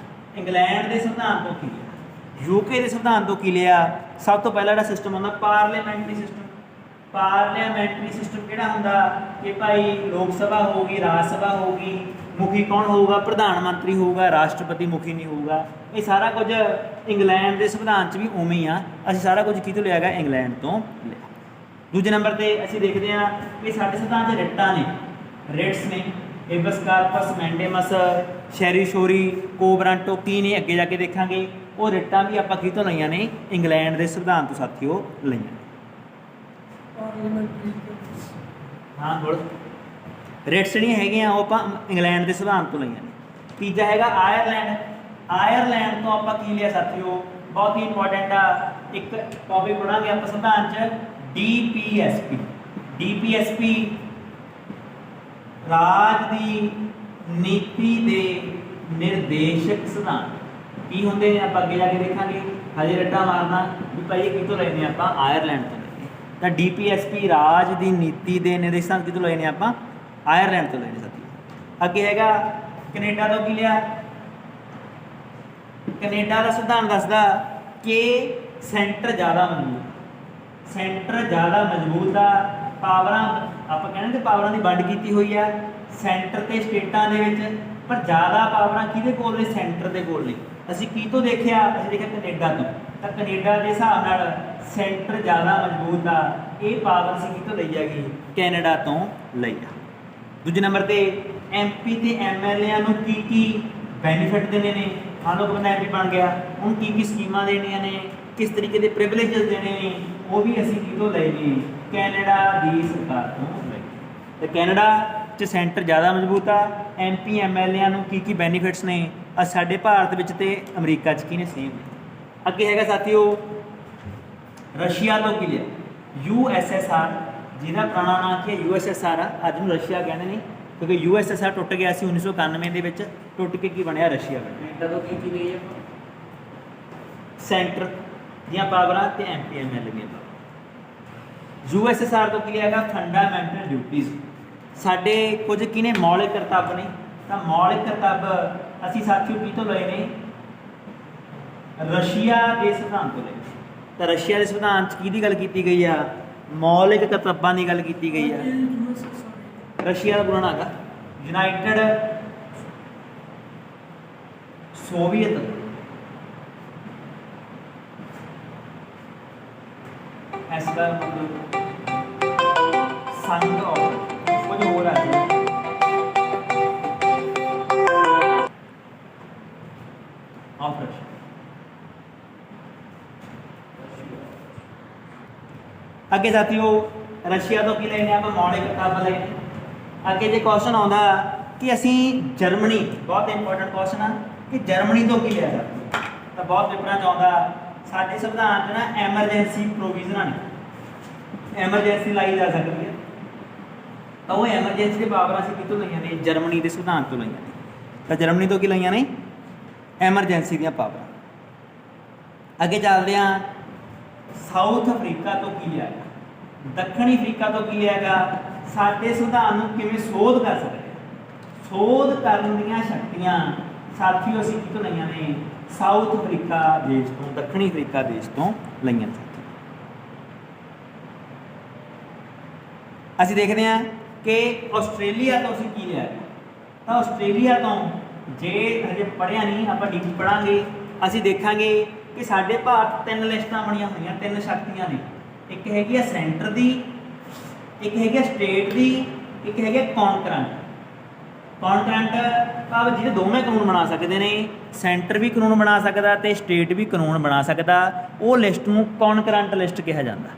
ਇੰਗਲੈਂਡ ਦੇ ਸੰਵਿਧਾਨ ਤੋਂ ਕੀ ਲਿਆ, ਯੂਕੇ ਦੇ ਸੰਵਿਧਾਨ ਤੋਂ ਕੀ ਲਿਆ। ਸਭ ਤੋਂ ਪਹਿਲਾ ਜਿਹੜਾ ਸਿਸਟਮ ਹੁੰਦਾ ਪਾਰਲੀਮੈਂਟਰੀ ਸਿਸਟਮ। ਪਾਰਲੀਮੈਂਟਰੀ ਸਿਸਟਮ ਕਿਹੜਾ ਹੁੰਦਾ ਕਿ ਭਾਈ ਲੋਕ ਸਭਾ ਹੋਊਗੀ, ਰਾਜ ਸਭਾ ਹੋਊਗੀ, ਮੁਖੀ ਕੌਣ ਹੋਊਗਾ, ਪ੍ਰਧਾਨ ਮੰਤਰੀ ਹੋਊਗਾ, ਰਾਸ਼ਟਰਪਤੀ ਮੁਖੀ ਨਹੀਂ ਹੋਊਗਾ। ਇਹ ਸਾਰਾ ਕੁਝ ਇੰਗਲੈਂਡ ਦੇ ਸੰਵਿਧਾਨ 'ਚ ਵੀ ਉਵੇਂ ਹੀ ਆ, ਅਸੀਂ ਸਾਰਾ ਕੁਝ ਕਿਤੋਂ ਲਿਆ ਗਿਆ, ਇੰਗਲੈਂਡ ਤੋਂ ਲਿਆ। ਦੂਜੇ ਨੰਬਰ ਤੇ ਅਸੀਂ ਦੇਖਦੇ ਹਾਂ ਕਿ ਸਾਡੇ ਸੰਵਿਧਾਨ 'ਚ ਰਿਟਾਂ ਨੇ, ਰਿਟਸ ਨੇ, ਏਬਸ ਕਾਰਪਸ, ਮੈਂਡੇਮਸ, ਸ਼ੈਰੀ ਸ਼ੋਰੀ, ਕੋਬਰਾਂਟੋ ਕੀ ਨੇ, ਅੱਗੇ ਜਾ ਕੇ ਦੇਖਾਂਗੇ। ਉਹ ਰਿਟਾਂ ਵੀ ਆਪਾਂ ਕਿਤੋਂ ਲਈਆਂ ਨੇ, ਇੰਗਲੈਂਡ ਦੇ ਸੰਵਿਧਾਨ ਤੋਂ ਸਾਥੀਓ ਲਈਆਂ ਨੇ। ਪਾਰਲੀਮੈਂਟਰੀ ਹਾਂ ਗੁੜ ਰਿਟਸ ਜਿਹੜੀਆਂ ਹੈਗੀਆਂ ਉਹ ਆਪਾਂ ਇੰਗਲੈਂਡ ਦੇ ਸੰਵਿਧਾਨ ਤੋਂ ਲਈਆਂ ਨੇ। ਤੀਜਾ ਹੈਗਾ ਆਇਰਲੈਂਡ। ਆਇਰਲੈਂਡ ਤੋਂ ਆਪਾਂ ਕੀ ਲਿਆ ਸਾਥੀਓ, ਬਹੁਤ ਹੀ ਇੰਪੋਰਟੈਂਟ ਆ, ਇੱਕ ਟੌਪਿਕ ਪੜਾਂਗੇ ਆਪਾਂ ਸੰਵਿਧਾਨ 'ਚ, DPSP। DPSP ਰਾਜ ਦੀ ਨੀਤੀ ਦੇ ਨਿਰਦੇਸ਼ਕ ਸਿਧਾਂਤ ਕੀ ਹੁੰਦੇ ਨੇ, ਆਪਾਂ ਅੱਗੇ ਜਾ ਕੇ ਦੇਖਾਂਗੇ। ਹਜੇ ਰੱਟਾ ਮਾਰਨਾ ਵੀ ਭਾਈ ਇਹ ਕਿਤੋਂ ਲੈਣੇ ਆਪਾਂ, ਆਇਰਲੈਂਡ ਤੋਂ ਲੈਣੇ। ਤਾਂ DPSP ਰਾਜ ਦੀ ਨੀਤੀ ਦੇ ਨਿਰਦੇਸ਼ਾਂ ਕਿਤੋਂ ਲੈਣੇ ਆਪਾਂ, ਆਇਰਲੈਂਡ ਤੋਂ ਲੈਣੇ ਸਾਥੀ। ਅੱਗੇ ਹੈਗਾ ਕੈਨੇਡਾ ਤੋਂ ਕੀ ਲਿਆ, ਕੈਨੇਡਾ ਦਾ ਸੰਵਿਧਾਨ ਦੱਸਦਾ ਕਿ ਸੈਂਟਰ ਜ਼ਿਆਦਾ ਮਜ਼ਬੂਤ, ਸੈਂਟਰ ਜ਼ਿਆਦਾ ਮਜ਼ਬੂਤ ਆ, ਪਾਵਰਾਂ ਆਪਾਂ ਕਹਿੰਦੇ ਪਾਵਰਾਂ ਦੀ ਵੰਡ ਕੀਤੀ ਹੋਈ ਆ ਸੈਂਟਰ ਤੇ ਸਟੇਟਾਂ ਦੇ ਵਿੱਚ, ਪਰ ਜ਼ਿਆਦਾ ਪਾਵਰਾਂ ਕਿਹਦੇ ਕੋਲ ਨੇ, ਸੈਂਟਰ ਦੇ ਕੋਲ ਨੇ। ਅਸੀਂ ਕੀ ਤੋਂ ਦੇਖਿਆ, ਅਸੀਂ ਦੇਖਿਆ ਕੈਨੇਡਾ ਤੋਂ। ਤਾਂ ਕੈਨੇਡਾ ਦੇ ਹਿਸਾਬ ਨਾਲ ਸੈਂਟਰ ਜ਼ਿਆਦਾ ਮਜ਼ਬੂਤ ਆ, ਇਹ ਪਾਵਰ ਅਸੀਂ ਕਿਤੋਂ ਲਈ ਹੈਗੀ, ਕੈਨੇਡਾ ਤੋਂ ਲਈ ਆ। ਦੂਜੇ ਨੰਬਰ ਤੇ MP ਤੇ MLA ਨੂੰ ਕੀ ਬੈਨੀਫਿਟ ਦੇਣੇ ਨੇ। ਮੰਨ ਲਓ ਕਿ ਬੰਦਾ MP ਬਣ ਗਿਆ, ਉਹਨੂੰ ਕੀ ਸਕੀਮਾਂ ਦੇਣੀਆਂ ਨੇ, ਕਿਸ ਤਰੀਕੇ ਦੇ ਪ੍ਰਿਵਿਲੇਜਸ ਦੇਣੇ ਨੇ, ਉਹ ਵੀ ਅਸੀਂ ਕਿਤੋਂ ਲਏ ਨੇ, ਕੈਨੇਡਾ ਦੀ ਸਰਕਾਰ ਤੋਂ ਲਏ। ਤੇ ਕੈਨੇਡਾ 'ਚ ਸੈਂਟਰ ਜ਼ਿਆਦਾ ਮਜ਼ਬੂਤ ਆ, MP MLA ਨੂੰ ਕੀ ਬੈਨੀਫਿਟਸ ਨੇ, ਸਾਡੇ ਭਾਰਤ ਵਿੱਚ ਤੇ ਅਮਰੀਕਾ 'ਚ ਕੀ ਨੇ, ਸੇਮ ਨੇ। ਅੱਗੇ ਹੈਗਾ ਸਾਥੀਓ ਰਸ਼ੀਆ ਤੋਂ ਕੀ ਲਿਆ, USSR, ਜਿਹਦਾ ਪੁਰਾਣਾ ਨਾਂ ਕੀ ਹੈ USSR ਆ, ਅੱਜ ਨੂੰ ਰਸ਼ੀਆ ਕਹਿੰਦੇ ਨੇ ਕਿਉਂਕਿ USSR ਟੁੱਟ ਗਿਆ ਸੀ 1991 ਦੇ ਵਿੱਚ, ਟੁੱਟ ਕੇ ਕੀ ਬਣਿਆ, ਰਸ਼ੀਆ ਬਣਿਆ। कनाडा तो की नहीं है ਸੈਂਟਰ ਦੀਆਂ ਪਾਵਰਾਂ ਤੇ MP MLA ਦੀਆਂ ਪਾਵਰਾਂ। USSR ਤੋਂ ਕੀ ਲਿਆਗਾ, ਫੰਡਾਮੈਂਟਲ ਡਿਊਟੀਜ਼, ਸਾਡੇ ਕੁਝ ਕੀ ਨੇ, ਮੌਲਿਕ ਕਰਤੱਵ ਨੇ। ਤਾਂ ਮੌਲਿਕ ਕਰਤੱਵ ਅਸੀਂ ਸਾਥੀਓ ਕੀ ਤੋਂ ਲਏ ਨੇ, ਰਸ਼ੀਆ ਦੇ ਸੰਵਿਧਾਨ ਤੋਂ ਲਏ। ਤਾਂ ਰਸ਼ੀਆ ਦੇ ਸੰਵਿਧਾਨ 'ਚ ਕਿਹਦੀ ਗੱਲ ਕੀਤੀ ਗਈ ਆ, ਮੌਲਿਕ ਕਰਤੱਵਾਂ ਦੀ ਗੱਲ ਕੀਤੀ ਗਈ ਆ। ਰਸ਼ੀਆ ਦਾ ਪੁਰਾਣਾ ਹੈਗਾ ਯੂਨਾਈਟਿਡ ਸੋਵੀਅਤ ਐਸਾ ਮਤਲਬ ਸੰਘ ਔਰ ਕੁਝ ਹੋਰ ਆ ਆਫ ਰਸ਼ੀਆ। ਅੱਗੇ ਸਾਥੀਓ ਰਸ਼ੀਆ ਤੋਂ ਕੀ ਲੈਣੇ ਆਪਾਂ, ਮੌਲਿਕ ਕਰਤੱਵ ਲੈਣੇ। ਅੱਗੇ ਜੇ ਕੁਐਸਚਨ ਆਉਂਦਾ ਕਿ ਅਸੀਂ ਜਰਮਨੀ, ਬਹੁਤ ਇੰਪੋਰਟੈਂਟ ਕੁਐਸਚਨ ਆ ਕਿ ਜਰਮਨੀ ਤੋਂ ਕੀ ਲਿਆ ਜਾਂਦਾ, ਤਾਂ ਬਹੁਤ ਪੇਪਰਾਂ 'ਚ ਆਉਂਦਾ। ਸਾਡੇ ਸੰਵਿਧਾਨ 'ਚ ਨਾ ਐਮਰਜੈਂਸੀ ਪ੍ਰੋਵੀਜ਼ਨਾਂ ਨੇ, ਐਮਰਜੈਂਸੀ ਲਾਈ ਜਾ ਸਕਦੀ ਹੈ, ਤਾਂ ਉਹ ਐਮਰਜੈਂਸੀ ਦੇ ਪਾਵਰਾਂ ਅਸੀਂ ਕਿਤੋਂ ਲਈਆਂ ਨੇ, ਜਰਮਨੀ ਦੇ ਸੰਵਿਧਾਨ ਤੋਂ ਲਈਆਂ ਨੇ। ਤਾਂ ਜਰਮਨੀ ਤੋਂ ਕੀ ਲਈਆਂ ਨੇ, ਐਮਰਜੈਂਸੀ ਦੀਆਂ ਪਾਵਰਾਂ। ਅੱਗੇ ਚੱਲਦੇ ਹਾਂ ਸਾਊਥ ਅਫਰੀਕਾ ਤੋਂ ਕੀ ਲਿਆ ਗਿਆ, ਦੱਖਣੀ ਅਫਰੀਕਾ ਤੋਂ ਕੀ ਲਿਆ ਗਿਆ, ਸਾਡੇ ਸੰਵਿਧਾਨ ਨੂੰ ਕਿਵੇਂ ਸੋਧ ਕਰ ਸਕਦੇ ਹਾਂ। ਸੋਧ ਕਰਨ ਦੀਆਂ ਸ਼ਕਤੀਆਂ ਸਾਥੀਓ ਅਸੀਂ ਕਿੱਥੋਂ ਲਈਆਂ ਨੇ, ਸਾਊਥ ਅਫਰੀਕਾ ਦੇਸ਼ ਤੋਂ, ਦੱਖਣੀ ਅਫਰੀਕਾ ਦੇਸ਼ ਤੋਂ ਲਈਆਂ ਨੇ। ਅਸੀਂ ਦੇਖਦੇ ਹਾਂ ਕਿ ਆਸਟ੍ਰੇਲੀਆ ਤੋਂ ਅਸੀਂ ਕੀ ਲਿਆ, ਤਾਂ ਆਸਟ੍ਰੇਲੀਆ ਤੋਂ ਜੇ ਹਜੇ ਪੜ੍ਹਿਆ ਨਹੀਂ ਆਪਾਂ ਡੀਪ ਪੜਾਂਗੇ, ਅਸੀਂ ਦੇਖਾਂਗੇ ਕਿ ਸਾਡੇ ਭਾਰਤ 3 ਲਿਸਟਾਂ ਬਣੀਆਂ ਹੋਈਆਂ, 3 ਸ਼ਕਤੀਆਂ ਨੇ। ਇੱਕ ਹੈਗੀ ਆ ਸੈਂਟਰ ਦੀ, ਇੱਕ ਹੈਗੀ ਆ ਸਟੇਟ ਦੀ, ਇੱਕ ਹੈਗੀ ਆ ਕੌਨਕਰੈਂਟ। ਕੌਨਕਰੈਂਟ ਭਾਵ ਜਿਹੜੇ ਦੋਵੇਂ ਕਾਨੂੰਨ ਬਣਾ ਸਕਦੇ ਨੇ, ਸੈਂਟਰ ਵੀ ਕਾਨੂੰਨ ਬਣਾ ਸਕਦਾ ਤੇ ਸਟੇਟ ਵੀ ਕਾਨੂੰਨ ਬਣਾ ਸਕਦਾ, ਉਹ ਲਿਸਟ ਨੂੰ ਕੌਨਕਰੈਂਟ ਲਿਸਟ ਕਿਹਾ ਜਾਂਦਾ।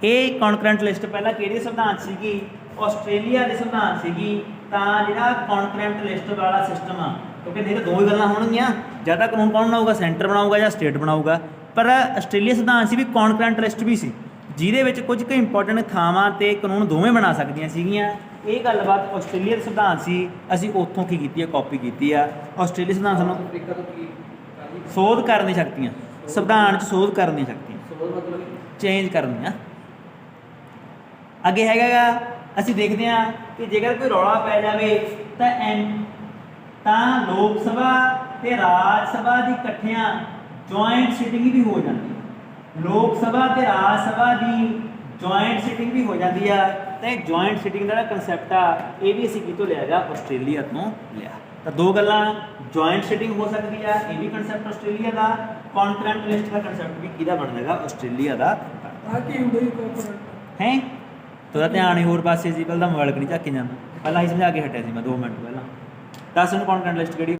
ਇਹ ਕੌਨਕਰੈਂਟ ਲਿਸਟ ਪਹਿਲਾਂ ਕਿਹੜੇ ਸੰਵਿਧਾਨ 'ਚ ਸੀਗੀ, ਆਸਟ੍ਰੇਲੀਆ ਦੇ ਸੰਵਿਧਾਨ ਸੀਗੀ। ਤਾਂ ਜਿਹੜਾ ਕੌਨਕਰੈਂਟ ਲਿਸਟ ਵਾਲਾ ਸਿਸਟਮ ਆ, ਕਿਉਂਕਿ ਨਹੀਂ ਤਾਂ ਦੋ ਹੀ ਗੱਲਾਂ ਹੋਣਗੀਆਂ, ਜਾਂ ਤਾਂ ਕਾਨੂੰਨ ਕੌਣ ਬਣਾਊਗਾ, ਸੈਂਟਰ ਬਣਾਊਗਾ ਜਾਂ ਸਟੇਟ ਬਣਾਊਗਾ। ਪਰ ਆਸਟ੍ਰੇਲੀਆ ਸੰਵਿਧਾਨ ਸੀ ਵੀ ਕੌਨਕਰੈਂਟ ਲਿਸਟ ਵੀ ਸੀ, ਜਿਹਦੇ ਵਿੱਚ ਕੁਝ ਕੁ ਇੰਪੋਰਟੈਂਟ ਥਾਵਾਂ ਤੇ ਕਾਨੂੰਨ ਦੋਵੇਂ ਬਣਾ ਸਕਦੀਆਂ ਸੀਗੀਆਂ। ਇਹ ਗੱਲਬਾਤ ਆਸਟ੍ਰੇਲੀਆ ਦਾ ਸੰਵਿਧਾਨ ਸੀ, ਅਸੀਂ ਉੱਥੋਂ ਕੀ ਕੀਤੀ ਆ, ਕਾਪੀ ਕੀਤੀ ਆ। ਆਸਟ੍ਰੇਲੀਆ ਸੰਵਿਧਾਨ ਸਾਨੂੰ ਅਫਰੀਕਾ ਤੋਂ ਕੀ ਕਰਦੀ ਸੋਧ ਕਰਨ ਦੀ ਸ਼ਕਤੀਆਂ, ਸੰਵਿਧਾਨ 'ਚ ਸੋਧ ਕਰਨ ਦੀ ਸ਼ਕਤੀਆਂ, ਸੋਧ ਮਤਲਬ ਚੇਂਜ ਕਰਨੀਆਂ। ਅੱਗੇ ਹੈਗਾ ਗਾ, ਅਸੀਂ ਦੇਖਦੇ ਹਾਂ ਕਿ ਜੇਕਰ ਕੋਈ ਰੌਲਾ ਪੈ ਜਾਵੇ ਤਾਂ ਲੋਕ ਸਭਾ ਤੇ ਰਾਜ ਸਭਾ ਦੀ ਇਕੱਠਿਆਂ ਜੁਆਇੰਟ ਸਿਟਿੰਗ ਵੀ ਹੋ ਜਾਂਦੀ ਹੈ। ਲੋਕ ਸਭਾ ਤੇ ਰਾਜ ਸਭਾ ਦੀ ਜੁਆਇੰਟ ਸਿਟਿੰਗ ਵੀ ਹੋ ਜਾਂਦੀ ਆ। ਤੇ ਜੁਆਇੰਟ ਸਿਟਿੰਗ ਦਾ ਜਿਹੜਾ ਕਨਸੈਪਟ ਆ, ਇਹ ਵੀ ਅਸੀਂ ਕਿਤੋਂ ਲਿਆ ਗਾ, ਆਸਟ੍ਰੇਲੀਆ ਤੋਂ ਲਿਆ। ਤਾਂ ਦੋ ਗੱਲਾਂ, ਜੁਆਇੰਟ ਸਿਟਿੰਗ ਹੋ ਸਕਦੀ ਆ, ਇਹ ਵੀ ਕਨਸੈਪਟ ਆਸਟ੍ਰੇਲੀਆ ਦਾ, ਕੌਨਕਰੈਂਟ ਲਿਸਟ ਦਾ ਕਨਸੈਪਟ ਵੀ ਕਿਹਦਾ ਬਣ ਜਾਏਗਾ, ਆਸਟ੍ਰੇਲੀਆ ਦਾ ਆ ਕੀ ਹੁੰਦਾ ਜੀ ਕੋਪਰੇਟ? ਹੈ। ਤੁਹਾਡਾ ਧਿਆਨ ਹੀ ਹੋਰ ਪਾਸੇ ਸੀ, ਪਹਿਲਾਂ ਮੋਬਾਈਲ ਨਹੀਂ ਝਾਕੀ ਜਾਂਦਾ। ਪਹਿਲਾਂ ਹੀ ਸਮਝਾ ਕੇ ਹਟਿਆ ਸੀ ਮੈਂ 2 ਮਿੰਟ ਪਹਿਲਾਂ। 10 ਨੂੰ ਕੌਨਕਰੈਂਟ ਲਿਸਟ ਕਿਹੜੀ